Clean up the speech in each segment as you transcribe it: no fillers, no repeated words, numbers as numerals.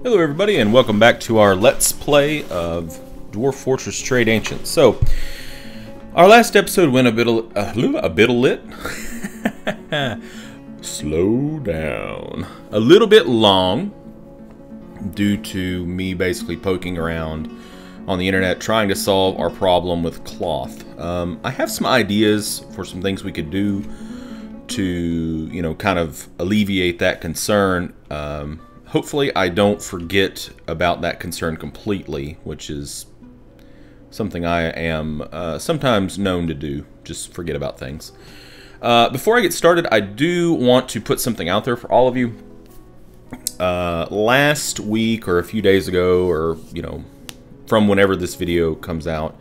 Hello everybody and welcome back to our Let's Play of Dwarf Fortress Tradeancient. So, our last episode went a bit lit. Slow down. A little bit long due to me basically poking around on the internet trying to solve our problem with cloth. I have some ideas for some things we could do to, you know, kind of alleviate that concern. Hopefully I don't forget about that concern completely, which is something I am sometimes known to do, just forget about things. Before I get started, I do want to put something out there for all of you. Last week or a few days ago, or, you know, from whenever this video comes out,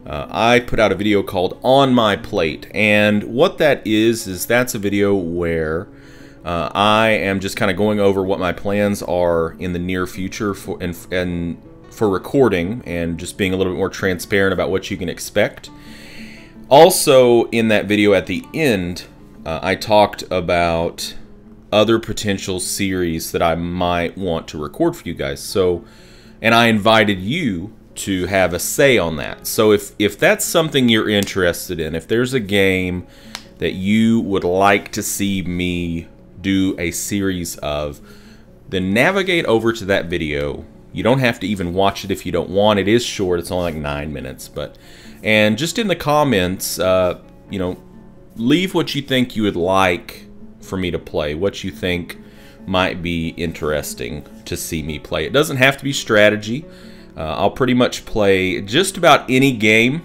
I put out a video called On My Plate, and what that is that's a video where I am just kind of going over what my plans are in the near future for recording, and just being a little bit more transparent about what you can expect. Also, in that video at the end, I talked about other potential series that I might want to record for you guys. So, and I invited you to have a say on that. So if that's something you're interested in, if there's a game that you would like to see me do a series of, then navigate over to that video. You don't have to even watch it if you don't want. It is short. It's only like 9 minutes, and just in the comments, you know, leave what you think you would like for me to play, what you think might be interesting to see me play. It doesn't have to be strategy. I'll pretty much play just about any game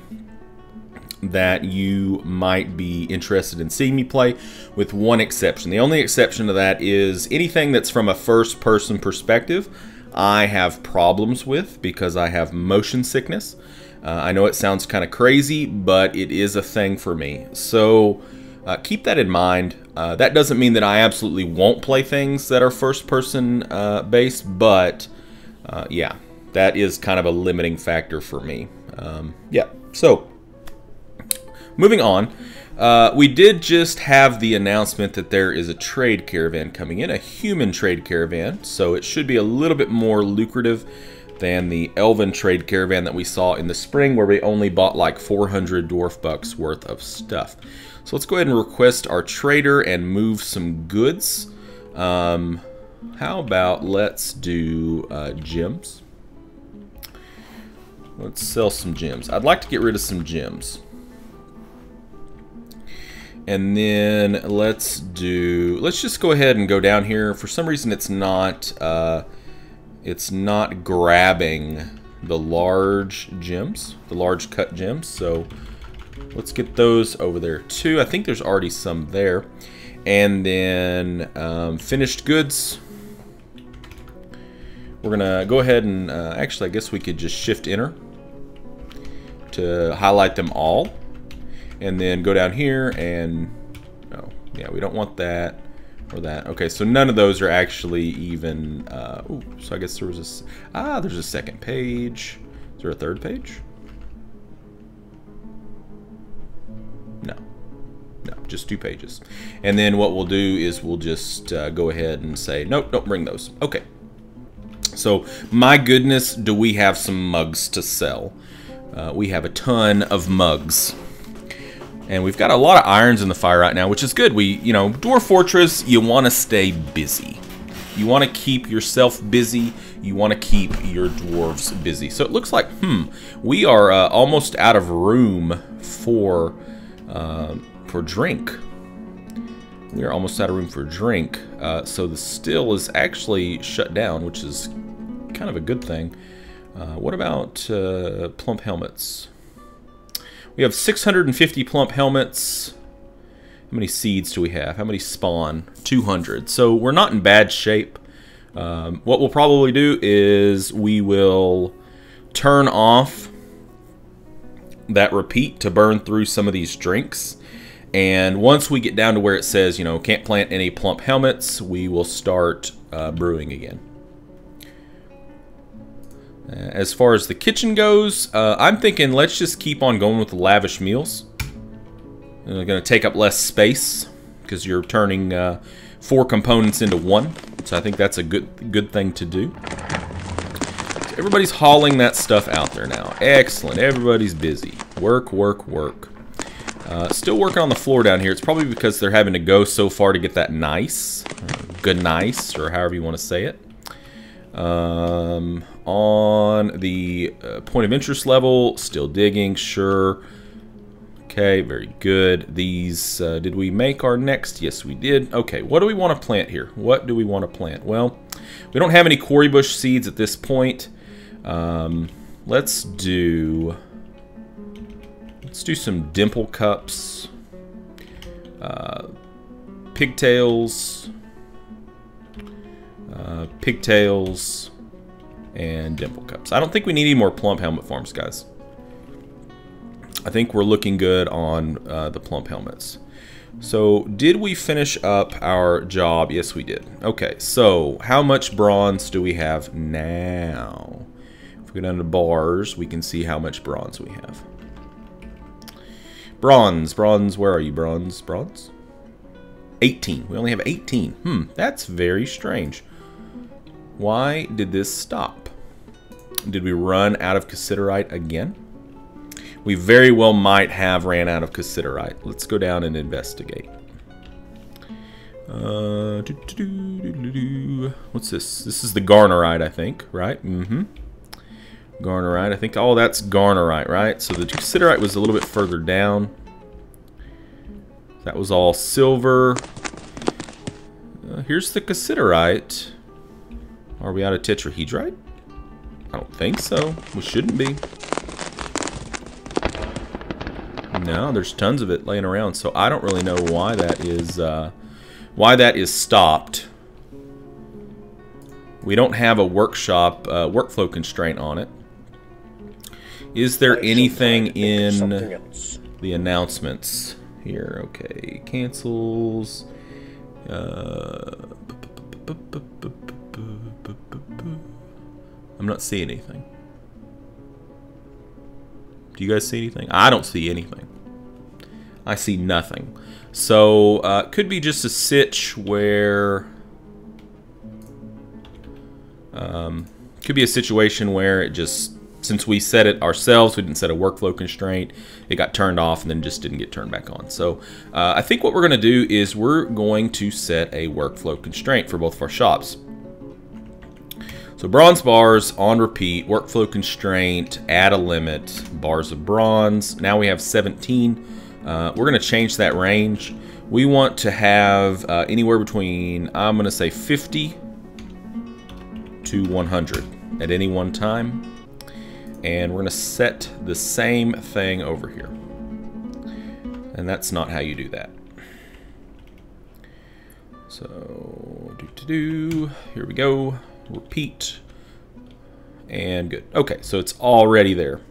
that you might be interested in seeing me play, with one exception. The only exception to that is anything that's from a first-person perspective. I have problems with, because I have motion sickness. I know it sounds kind of crazy, but it is a thing for me. So keep that in mind. That doesn't mean that I absolutely won't play things that are first-person based, but yeah, that is kind of a limiting factor for me. Yeah, so moving on, we did just have the announcement that there is a trade caravan coming in, a human trade caravan, so it should be a little bit more lucrative than the elven trade caravan that we saw in the spring, where we only bought like 400 dwarf bucks worth of stuff. So let's go ahead and request our trader and move some goods. How about let's do gems? Let's sell some gems. I'd like to get rid of some gems. And then let's just go ahead and go down here. For some reason it's not grabbing the large gems, the large cut gems. So let's get those over there too. I think there's already some there. And then finished goods. We're gonna go ahead and actually I guess we could just shift enter to highlight them all. And then go down here and, oh, yeah, we don't want that or that. Okay, so none of those are actually even, ooh, so I guess there was there's a second page. Is there a third page? No, just 2 pages. And then what we'll do is we'll just go ahead and say, nope, don't bring those. Okay. So, my goodness, do we have some mugs to sell. We have a ton of mugs. And we've got a lot of irons in the fire right now, which is good. You know, Dwarf Fortress, you want to stay busy. You want to keep yourself busy. You want to keep your dwarves busy. So it looks like, we are almost out of room for drink. We are almost out of room for drink. So the still is actually shut down, which is kind of a good thing. What about plump helmets? We have 650 plump helmets. How many seeds do we have? How many spawn? 200. So we're not in bad shape. What we'll probably do is we will turn off that repeat to burn through some of these drinks. And once we get down to where it says, you know, can't plant any plump helmets, we will start brewing again. As far as the kitchen goes, I'm thinking let's just keep on going with the lavish meals. They're going to take up less space because you're turning 4 components into 1. So I think that's a good thing to do. everybody's hauling that stuff out there now. Excellent. Everybody's busy. Work, work, work. Still working on the floor down here. It's probably because they're having to go so far to get that nice, good nice, or however you want to say it. On the point of interest level, still digging, sure. Okay, very good. These, did we make our next? Yes, we did. Okay, what do we want to plant here? What do we want to plant? Well, we don't have any quarry bush seeds at this point. Let's do some dimple cups, pigtails, pigtails, and dimple cups. I don't think we need any more plump helmet farms, guys. I think we're looking good on the plump helmets. So, did we finish up our job? Yes, we did. Okay, so how much bronze do we have now? If we go down to bars, we can see how much bronze we have. Bronze, where are you, bronze? 18. We only have 18. That's very strange. Why did this stop? Did we run out of cassiterite again? We very well might have ran out of cassiterite. Let's go down and investigate. What's this? This is the garnerite, I think, right? Garnerite. I think all that's garnerite, right? So the cassiterite was a little bit further down. That was all silver. Here's the cassiterite. Are we out of tetrahedrite? I don't think so. We shouldn't be. No, there's tons of it laying around, so I don't really know why that is stopped. We don't have a workshop workflow constraint on it. Is there anything in the announcements here? Okay, cancels. I'm not seeing anything. Do you guys see anything? I don't see anything. I see nothing. So, could be just a sitch where... could be a situation where it just... Since we set it ourselves, we didn't set a workflow constraint, it got turned off and then just didn't get turned back on. So, I think what we're going to do is we're going to set a workflow constraint for both of our shops. So bronze bars on repeat, workflow constraint, add a limit, bars of bronze. Now we have 17. We're going to change that range. We want to have anywhere between, I'm going to say 50 to 100 at any one time. And we're going to set the same thing over here. And that's not how you do that. So, here we go. Repeat, and good. Okay, so it's already there,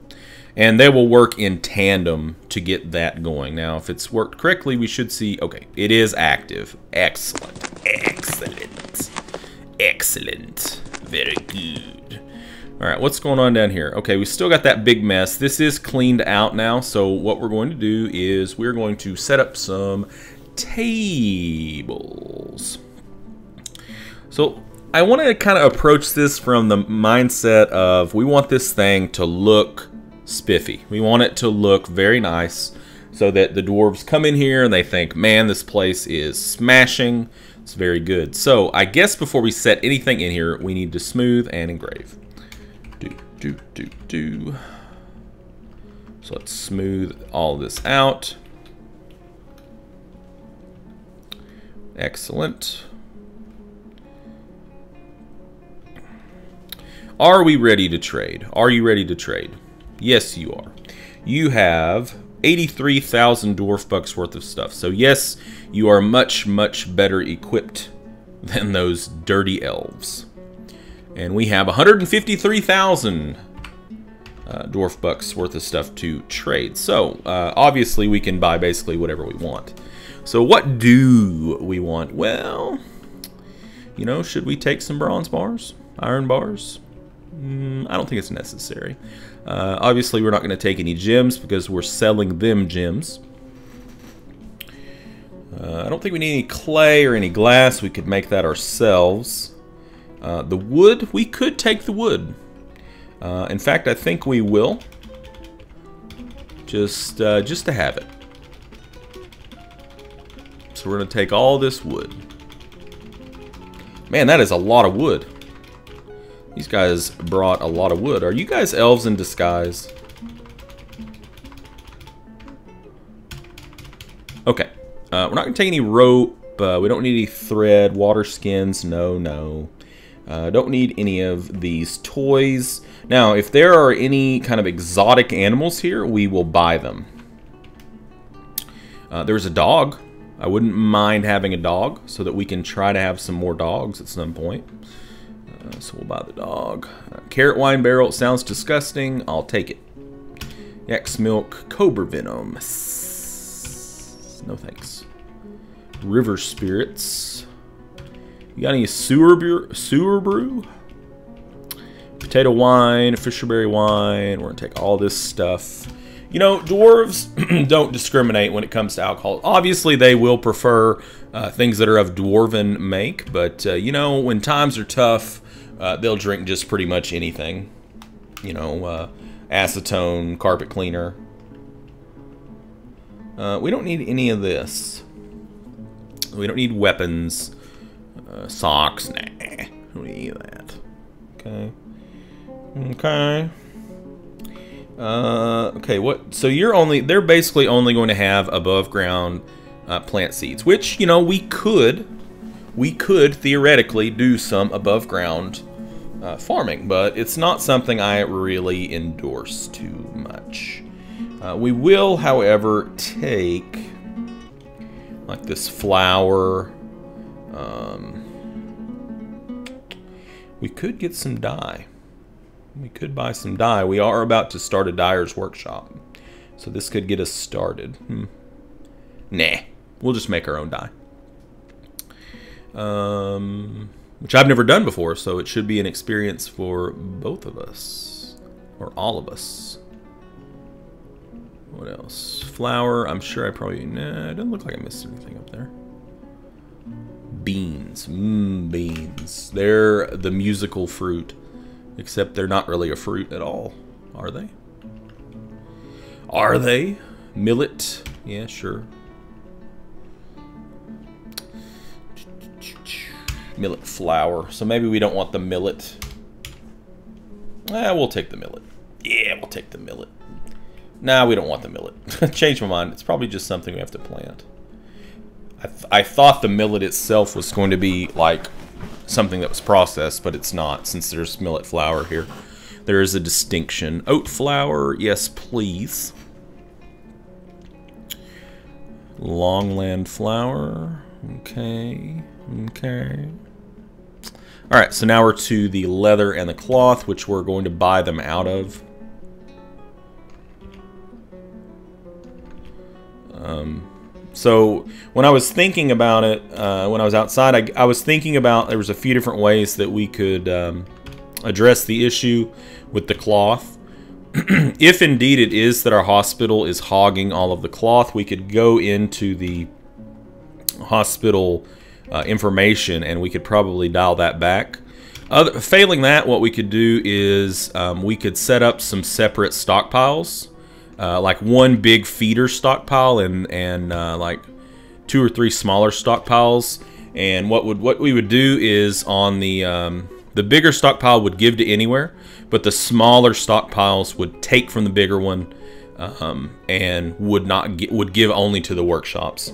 and they will work in tandem to get that going. Now, if it's worked correctly, we should see, okay, it is active. Excellent, excellent, excellent, very good. All right, what's going on down here? Okay, we still got that big mess. This is cleaned out now, so what we're going to do is we're going to set up some tables. So I want to kind of approach this from the mindset of we want this thing to look spiffy. We want it to look very nice so that the dwarves come in here and they think, man, this place is smashing. It's very good. So I guess before we set anything in here, we need to smooth and engrave. So let's smooth all this out. Excellent. Are we ready to trade? Are you ready to trade? Yes, you are. You have 83,000 dwarf bucks worth of stuff. So yes, you are much, much better equipped than those dirty elves. And we have 153,000 dwarf bucks worth of stuff to trade. So obviously we can buy basically whatever we want. So what do we want? Well, you know, should we take some bronze bars? Iron bars? I don't think it's necessary. Obviously, we're not going to take any gems because we're selling them gems. I don't think we need any clay or any glass. We could make that ourselves. The wood, we could take the wood. In fact, I think we will. Just to have it. So we're going to take all this wood. Man, that is a lot of wood. These guys brought a lot of wood. Are you guys elves in disguise? Okay. We're not going to take any rope. We don't need any thread, water skins. No. Don't need any of these toys. Now, if there are any kind of exotic animals here, we will buy them. There's a dog. I wouldn't mind having a dog so that we can try to have some more dogs at some point. So we'll buy the dog. Carrot wine barrel. Sounds disgusting. I'll take it. Yak's milk. Cobra venom. No thanks. River spirits. You got any sewer brew? Potato wine, fisherberry wine. We're gonna take all this stuff. You know, dwarves don't discriminate when it comes to alcohol. Obviously, they will prefer things that are of dwarven make, but you know, when times are tough, they'll drink just pretty much anything. You know, acetone, carpet cleaner. We don't need any of this. We don't need weapons. Socks, nah. We don't need that. Okay. Okay, what? So they're basically only going to have above ground plant seeds, which, you know, we could theoretically do some above ground farming, but it's not something I really endorse too much. We will, however, take like this flour. We could get some dye. We could buy some dye. We are about to start a dyer's workshop, so this could get us started. Nah, we'll just make our own dye. Which I've never done before, so it should be an experience for both of us, or all of us. What else? Flour. I'm sure I probably... Nah, it doesn't look like I missed anything up there. Beans. Beans. They're the musical fruit. Except they're not really a fruit at all. Are they? Are they? Millet. Yeah, sure. Millet flour. So maybe we don't want the millet. We'll take the millet. Yeah, we'll take the millet. Nah, we don't want the millet. Change my mind. It's probably just something we have to plant. I thought the millet itself was going to be like something that was processed, but it's not, since there's millet flour here. There is a distinction. Oat flour, yes please. Longland flour. Okay. Alright, so now we're to the leather and the cloth, which we're going to buy them out of. So when I was thinking about it, when I was outside, I was thinking about there was a few different ways that we could address the issue with the cloth. If indeed it is that our hospital is hogging all of the cloth, we could go into the hospital information and we could probably dial that back. Failing that, what we could do is we could set up some separate stockpiles. Like one big feeder stockpile and like 2 or 3 smaller stockpiles. And what we would do is on the bigger stockpile would give to anywhere, but the smaller stockpiles would take from the bigger one and would give only to the workshops.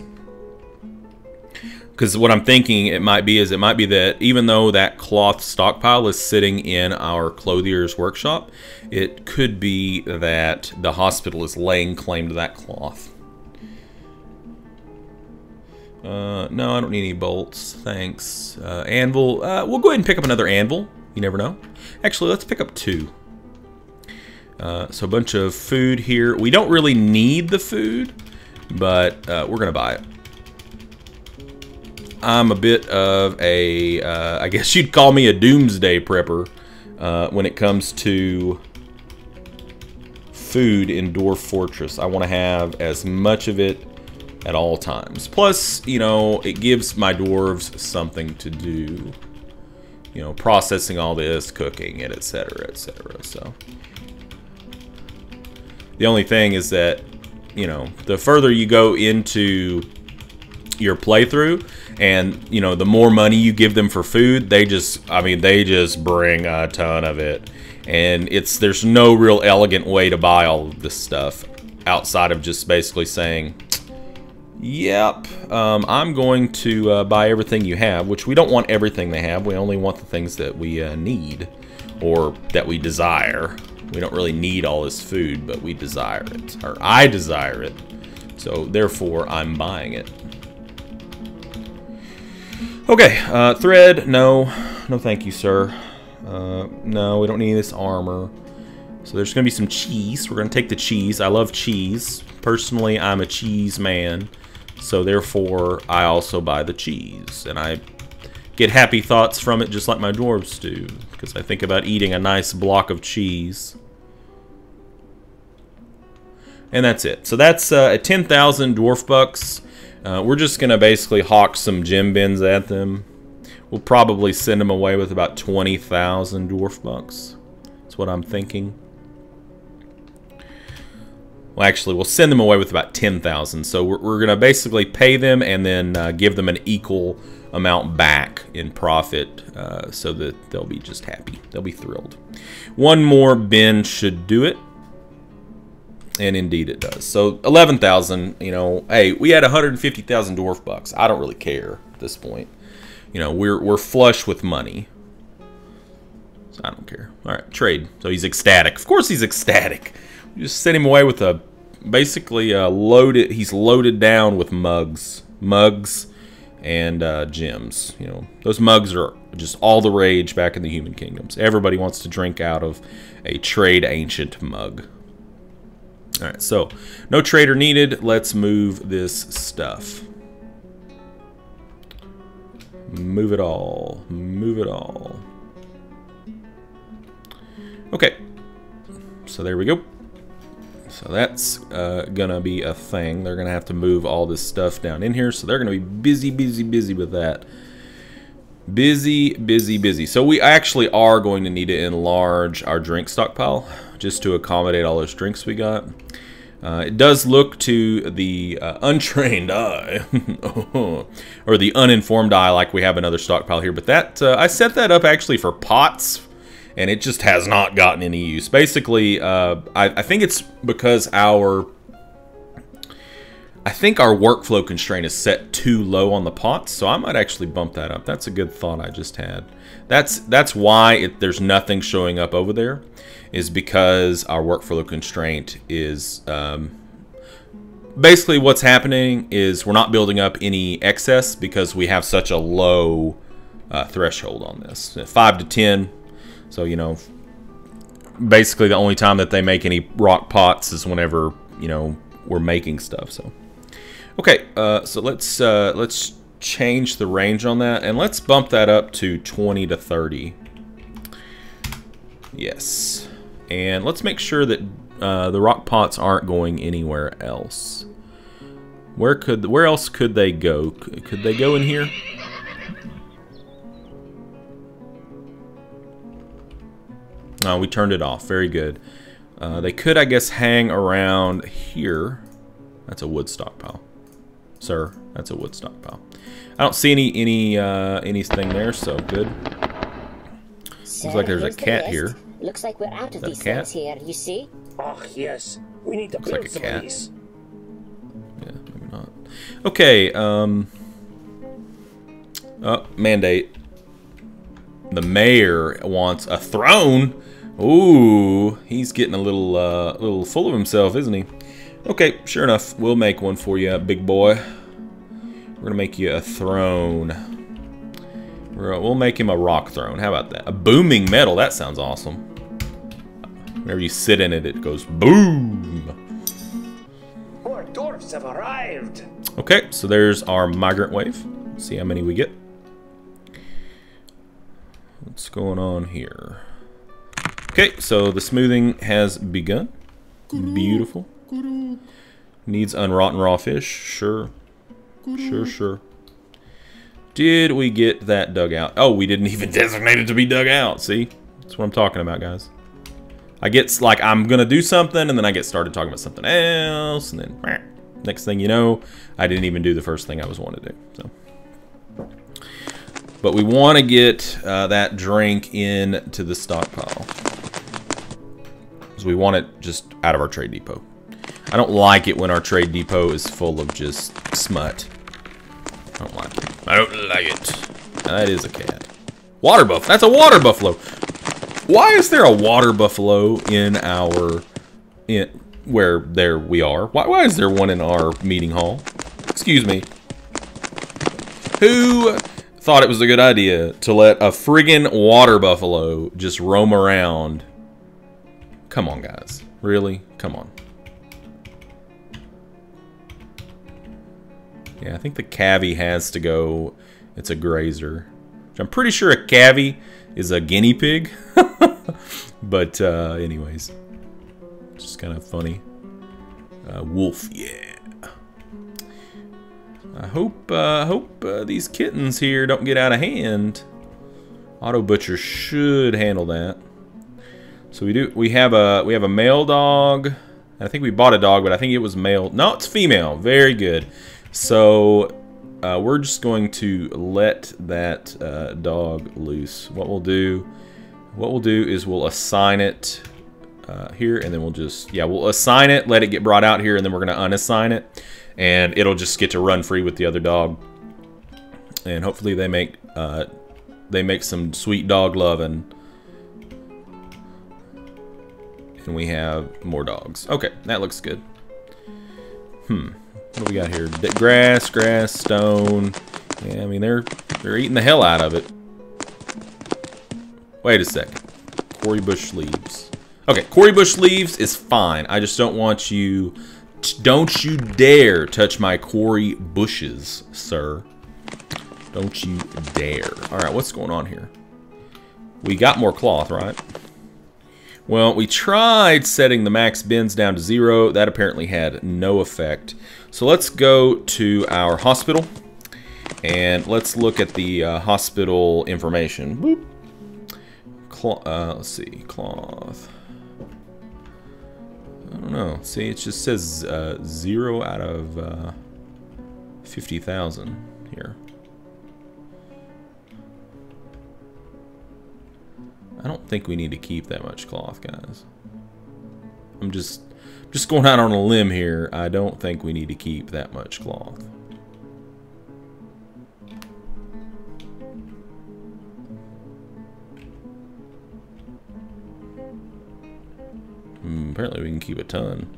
Because what I'm thinking it might be that even though that cloth stockpile is sitting in our clothier's workshop, it could be that the hospital is laying claim to that cloth. No, I don't need any bolts, thanks. Anvil, we'll go ahead and pick up another anvil. You never know. Actually, let's pick up 2. So a bunch of food here. We don't really need the food, but we're gonna buy it. I'm a bit of a, I guess you'd call me a doomsday prepper when it comes to food in Dwarf Fortress. I want to have as much of it at all times. Plus, you know, it gives my dwarves something to do. you know, processing all this, cooking it, etc., etc. So the only thing is that, you know, the further you go into your playthrough, and you know, the more money you give them for food, they just, I mean, they just bring a ton of it, and there's no real elegant way to buy all of this stuff outside of just basically saying, yep, I'm going to buy everything you have, which we don't want everything they have. We only want the things that we need or that we desire. We don't really need all this food, but we desire it, or I desire it, so therefore I'm buying it. Okay, thread, no thank you, sir. No, we don't need this armor. So there's gonna be some cheese. We're gonna take the cheese. I love cheese. Personally, I'm a cheese man, so therefore I also buy the cheese, and I get happy thoughts from it just like my dwarves do, because I think about eating a nice block of cheese. And that's it. So that's at 10,000 dwarf bucks. We're just gonna basically hawk some gem bins at them. We'll probably send them away with about 20,000 dwarf bucks. That's what I'm thinking. Well, actually, we'll send them away with about 10,000. So we're gonna basically pay them and then give them an equal amount back in profit, so that they'll be just happy. They'll be thrilled. One more bin should do it. And indeed it does. So 11,000, you know, hey, we had 150,000 dwarf bucks. I don't really care at this point. You know, we're flush with money. So I don't care. All right, trade. So he's ecstatic. Of course he's ecstatic. We just sent him away with a basically loaded. He's loaded down with mugs and gems. You know, those mugs are just all the rage back in the human kingdoms. Everybody wants to drink out of a Tradeancient mug. Alright, so no trader needed. Let's move this stuff. Move it all. Move it all. Okay. So there we go. So that's gonna be a thing. They're gonna have to move all this stuff down in here. So they're gonna be busy with that. Busy. So we actually are going to need to enlarge our drink stockpile just to accommodate all those drinks we got. It does look to the untrained eye, or the uninformed eye, like we have another stockpile here. But that I set that up actually for pots, and it just has not gotten any use. Basically, I think it's because our workflow constraint is set too low on the pots, so I might actually bump that up. That's a good thought I just had. That's why there's nothing showing up over there, is because our workflow constraint is basically what's happening is we're not building up any excess because we have such a low threshold on this, 5 to 10. So, you know, basically the only time that they make any rock pots is whenever, you know, we're making stuff. So okay, so let's change the range on that, and let's bump that up to 20 to 30. Yes, and let's make sure that the rock pots aren't going anywhere else. Where else could they go? Could they go in here? Oh, we turned it off. Very good. They could, I guess, hang around here. That's a wood stockpile, sir. That's a wood stockpile. I don't see anything there, so good. Looks like there's a cat here. Looks like we're out of these things here, you see? Oh, yes. We need to build some of these. Yeah, maybe not. Okay, oh, mandate. The mayor wants a throne. Ooh, he's getting a little full of himself, isn't he? Okay, sure enough, we'll make one for you, big boy. We're gonna make you a throne. We'll make him a rock throne. How about that? A booming metal. That sounds awesome. Whenever you sit in it, it goes boom. More dwarfs have arrived. Okay, so there's our migrant wave. Let's see how many we get. What's going on here? Okay, so the smoothing has begun. Beautiful. Needs unrotten raw fish. Sure. Sure. Did we get that dug out? Oh, we didn't even designate it to be dug out. See? That's what I'm talking about, guys. I get, like, I'm going to do something, and then I get started talking about something else, and then next thing you know, I didn't even do the first thing I was wanting to do. So, but we want to get that drink into the stockpile. Because we want it just out of our trade depot. I don't like it when our trade depot is full of just smut. I don't like it. I don't like it. That is a cat. Water buffalo. That's a water buffalo. Why is there a water buffalo in our... where there we are? Why is there one in our meeting hall? Excuse me. Who thought it was a good idea to let a friggin' water buffalo just roam around? Come on, guys. Really? Come on. Yeah, I think the cavy has to go. It's a grazer. I'm pretty sure a cavy is a guinea pig. But anyways, just kind of funny. Wolf, yeah. I hope these kittens here don't get out of hand. Auto Butcher should handle that. So we have a male dog. I think we bought a dog, but I think it was male. No, it's female. Very good. So we're just going to let that dog loose. What we'll do is we'll assign it here, and then we'll assign it, let it get brought out here, and then we're going to unassign it, and it'll just get to run free with the other dog. And hopefully they make some sweet dog loving. And we have more dogs. Okay, that looks good. What do we got here? Grass, stone. Yeah, I mean they're eating the hell out of it. Wait a second. Quarry bush leaves. Okay, quarry bush leaves is fine. I just don't want you. Don't you dare touch my quarry bushes, sir. Don't you dare. All right, what's going on here? We got more cloth, right? Well, we tried setting the max bins down to 0. That apparently had no effect. So let's go to our hospital, and let's look at the hospital information. Boop. Let's see, cloth. I don't know. See, it just says 0 out of 50,000 here. I don't think we need to keep that much cloth, guys. I'm just going out on a limb here. I don't think we need to keep that much cloth. Apparently we can keep a ton.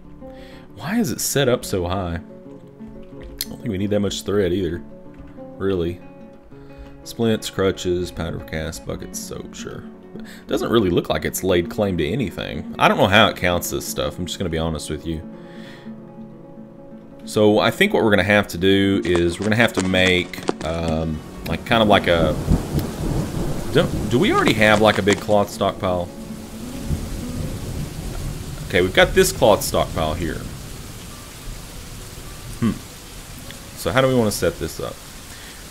Why is it set up so high? I don't think we need that much thread either. Really. Splints, crutches, powder cast, buckets, soap, sure. It doesn't really look like it's laid claim to anything. I don't know how it counts this stuff. I'm just going to be honest with you. So I think what we're going to have to do is we're going to have to make like kind of like a... Do we already have like a big cloth stockpile? Okay, we've got this cloth stockpile here. So how do we want to set this up?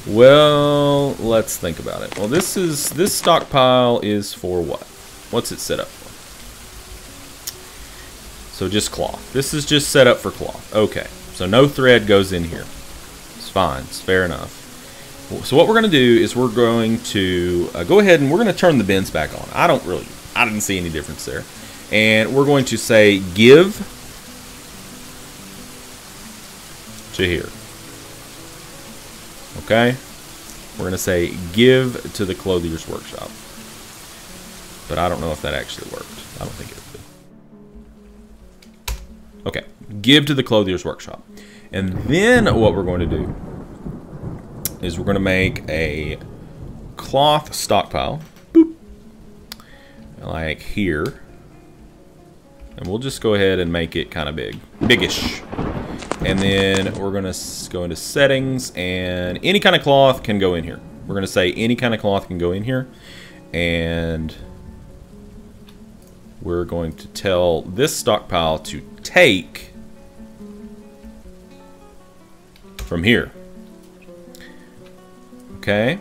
Well, let's think about it. Well, this stockpile is for what? What's it set up for? So just cloth. This is just set up for cloth. Okay, so no thread goes in here. It's fine. It's fair enough. So what we're going to do is we're going to go ahead and we're going to turn the bins back on. I didn't see any difference there. And we're going to say give to here. Okay? We're going to say give to the clothier's workshop. But I don't know if that actually worked. I don't think it did. Okay. Give to the clothier's workshop. And then what we're going to do is we're going to make a cloth stockpile. Boop. Like here. And we'll just go ahead and make it kind of big. Biggish. And then we're going to go into settings, and any kind of cloth can go in here. We're going to say any kind of cloth can go in here. And we're going to tell this stockpile to take from here. Okay.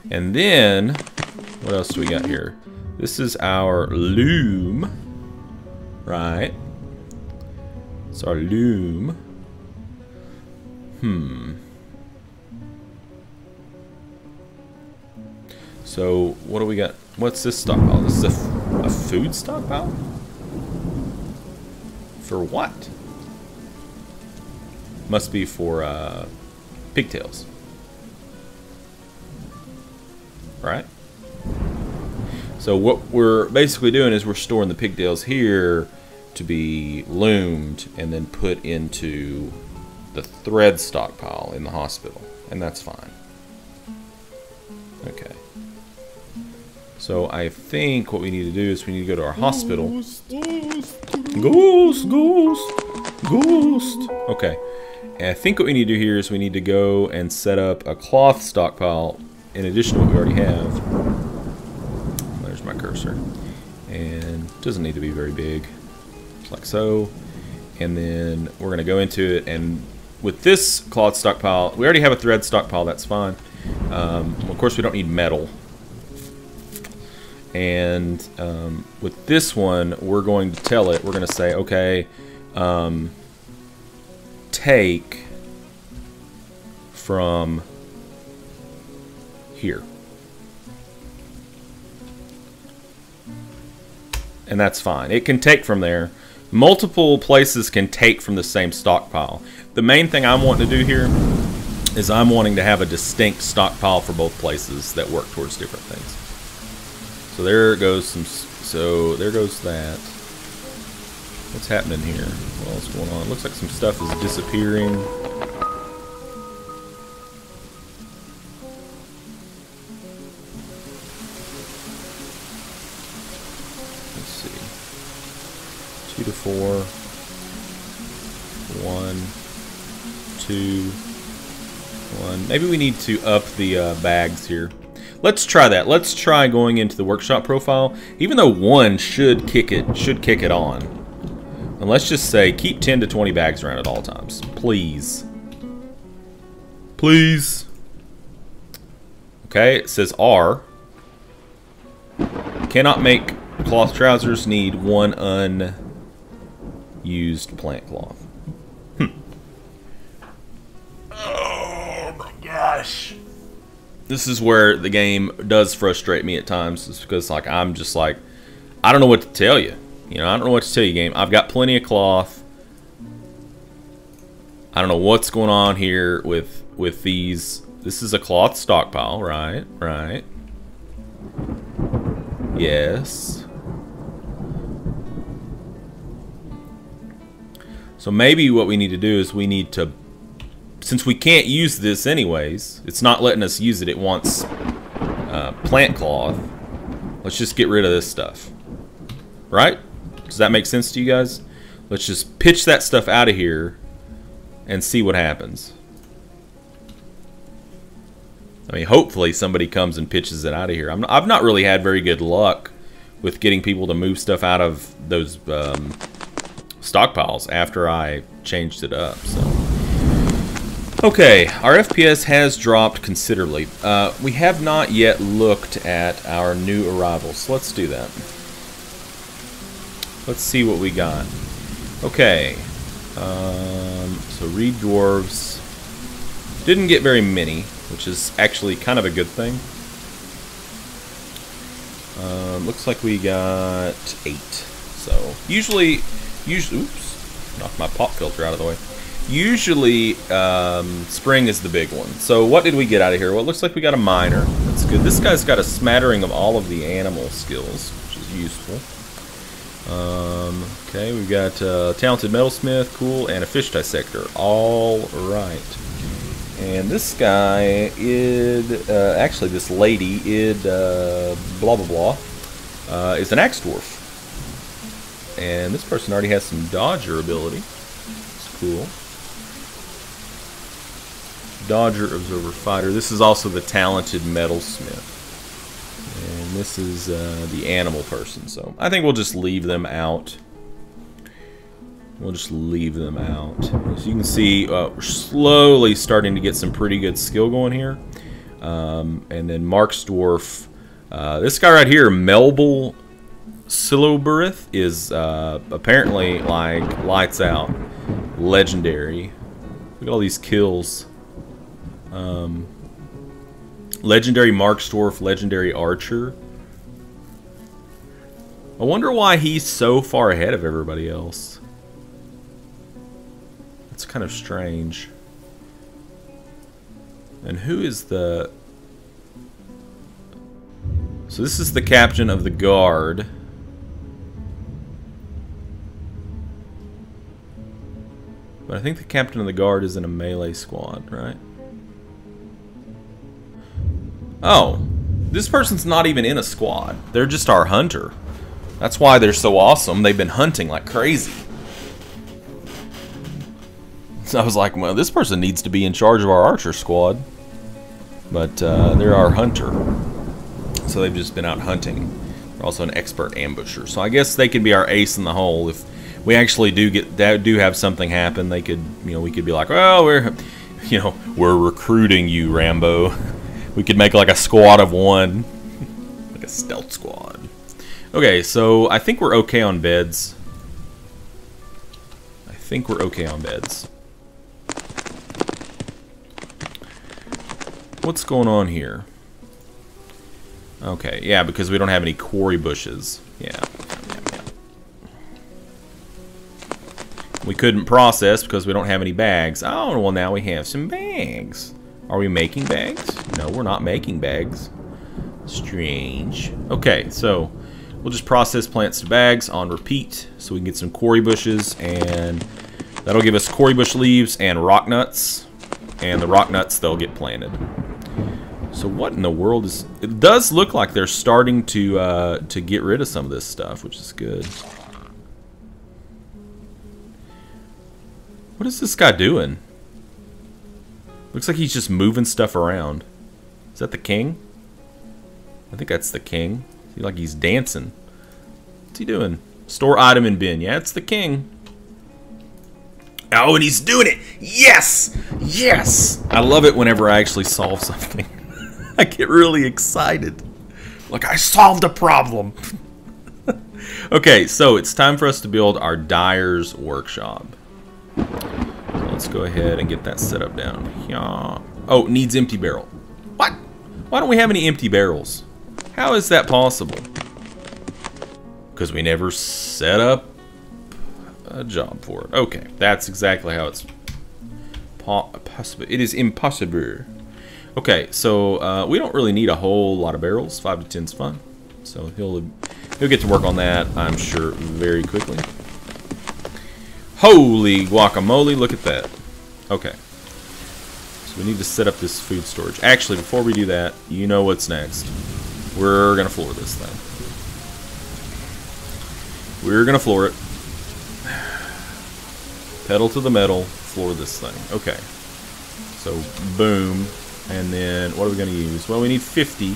And then, what else do we got here? This is our loom. Right. It's our loom. So, what do we got? What's this stockpile? This is a food stockpile? For what? Must be for pigtails. Right? So what we're basically doing is we're storing the pigtails here to be loomed and then put into the thread stockpile in the hospital. And that's fine. Okay. So I think what we need to do is we need to go to our hospital. Ghost. Okay. And I think what we need to do here is we need to go and set up a cloth stockpile in addition to what we already have. There's my cursor. And it doesn't need to be very big. Just like so. And then we're going to go into it, and with this cloth stockpile, we already have a thread stockpile, that's fine. Of course we don't need metal. And with this one, we're going to tell it, we're going to say, okay, take from here. And that's fine. It can take from there. Multiple places can take from the same stockpile. The main thing I'm wanting to do here is I'm wanting to have a distinct stockpile for both places that work towards different things. So there goes some. So there goes that. What's happening here? What else is going on? It looks like some stuff is disappearing. Let's see. 2 to 4. 1, 2, 1. Maybe we need to up the bags here. Let's try that. Let's try going into the workshop profile. Even though 1 should kick it on. And let's just say keep 10 to 20 bags around at all times. Please. Please. Okay, it says R. Cannot make cloth trousers, need 1 unused plant cloth. Oh my gosh. This is where the game does frustrate me at times. It's because like I'm just like, I don't know what to tell you. You know, I don't know what to tell you, game. I've got plenty of cloth. I don't know what's going on here with these. This is a cloth stockpile, right? Right. Yes. So maybe what we need to do is we need to, since we can't use this anyways, it's not letting us use it. It wants plant cloth. Let's just get rid of this stuff. Right? Does that make sense to you guys? Let's just pitch that stuff out of here and see what happens. I mean, hopefully somebody comes and pitches it out of here. I've not really had very good luck with getting people to move stuff out of those stockpiles after I changed it up. So. Okay, our FPS has dropped considerably. We have not yet looked at our new arrivals. So let's do that. Let's see what we got. Okay, so read dwarves. Didn't get very many, which is actually kind of a good thing. Looks like we got 8. So usually, oops, knocked my pop filter out of the way. Usually, spring is the big one. So what did we get out of here? Well, it looks like we got a miner. That's good. This guy's got a smattering of all of the animal skills, which is useful. Okay, we've got talented metalsmith, cool, and a fish dissector. All right. And this guy, actually this lady, blah blah blah, is an axe dwarf. And this person already has some dodger ability. It's cool. Dodger, observer, fighter. This is also the talented metalsmith. And this is the animal person. So I think we'll just leave them out. We'll just leave them out. As you can see, we're slowly starting to get some pretty good skill going here. And then Mark's Dwarf. This guy right here, Melbel Siloberith, is apparently like lights out. Legendary. Look at all these kills. Legendary Mark's Dwarf, legendary archer. I wonder why he's so far ahead of everybody else. It's kind of strange. And who is the... So this is the captain of the guard. But I think the captain of the guard is in a melee squad, right? Oh, this person's not even in a squad. They're just our hunter. That's why they're so awesome. They've been hunting like crazy. So I was like, well, this person needs to be in charge of our archer squad. But they're our hunter. So they've just been out hunting. They're also an expert ambusher. So I guess they could be our ace in the hole. If we actually do have something happen, they could, you know, we could be like, well, we're recruiting you, Rambo. We could make like a squad of one. Like a stealth squad. Okay, so I think we're okay on beds. I think we're okay on beds. What's going on here? Okay, yeah, because we don't have any quarry bushes. Yeah. We couldn't process because we don't have any bags. Oh, well, now we have some bags. Are we making bags? No, we're not making bags. Strange. Okay, so we'll just process plants to bags on repeat so we can get some quarry bushes, and that'll give us quarry bush leaves and rock nuts, and the rock nuts, they'll get planted. So what in the world is... It does look like they're starting to get rid of some of this stuff, which is good. What is this guy doing? Looks like he's just moving stuff around. Is that the king? I think that's the king. See, like he's dancing. What's he doing? Store item in bin. Yeah, it's the king. Oh, and he's doing it! Yes! Yes! I love it whenever I actually solve something. I get really excited. Like, I solved a problem! Okay, so it's time for us to build our dyer's workshop. So let's go ahead and get that set up down here. Oh, needs empty barrel. What? Why don't we have any empty barrels? How is that possible? Because we never set up a job for it. Okay, that's exactly how it's possible. It is impossible. Okay, so we don't really need a whole lot of barrels. 5 to 10 is fine. So he'll get to work on that, I'm sure, very quickly. Holy guacamole, look at that. Okay. So we need to set up this food storage. Actually, before we do that, you know what's next. We're going to floor this thing. We're going to floor it. Pedal to the metal, floor this thing. Okay. So, boom. And then, what are we going to use? Well, we need 50.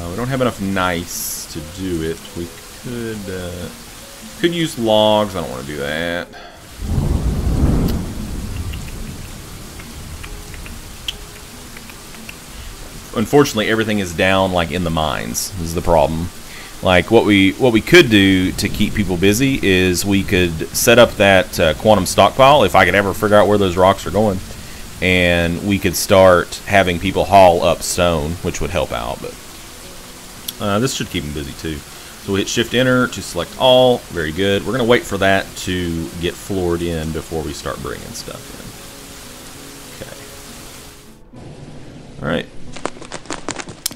We don't have enough nice to do it. We could use logs. I don't want to do that. Unfortunately, everything is down, like, in the mines. This is the problem. Like, what we could do to keep people busy is we could set up that quantum stockpile, if I could ever figure out where those rocks are going, and we could start having people haul up stone, which would help out. But this should keep them busy too. So we'll hit Shift Enter to select all. Very good. We're going to wait for that to get floored in before we start bringing stuff in. Okay. All right.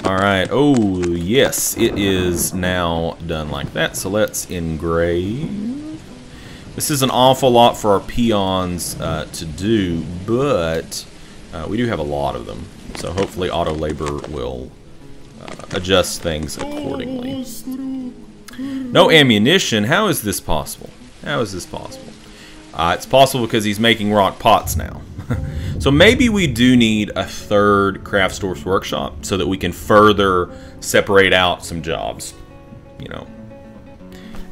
Alright, oh yes, it is now done like that. So let's engrave. This is an awful lot for our peons to do, but we do have a lot of them. So hopefully auto labor will adjust things accordingly. No ammunition, how is this possible? How is this possible? It's possible because he's making rock pots now. So maybe we do need a third craft store's workshop so that we can further separate out some jobs, you know.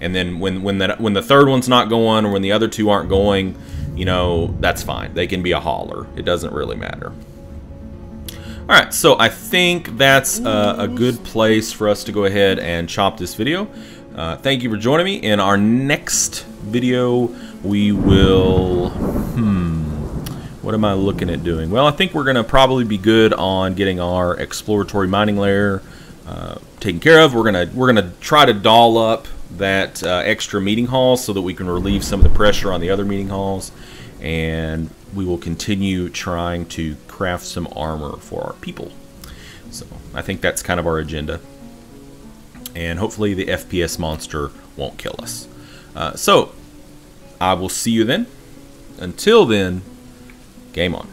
And then when the third one's not going, or when the other two aren't going, you know, that's fine. They can be a hauler. It doesn't really matter. Alright, so I think that's a good place for us to go ahead and chop this video. Thank you for joining me. In our next video, we will... what am I looking at doing? Well, I think we're going to probably be good on getting our exploratory mining layer taken care of. We're gonna try to doll up that extra meeting hall so that we can relieve some of the pressure on the other meeting halls, and we will continue trying to craft some armor for our people. So I think that's kind of our agenda, and hopefully the FPS monster won't kill us. So I will see you then. Until then, game on.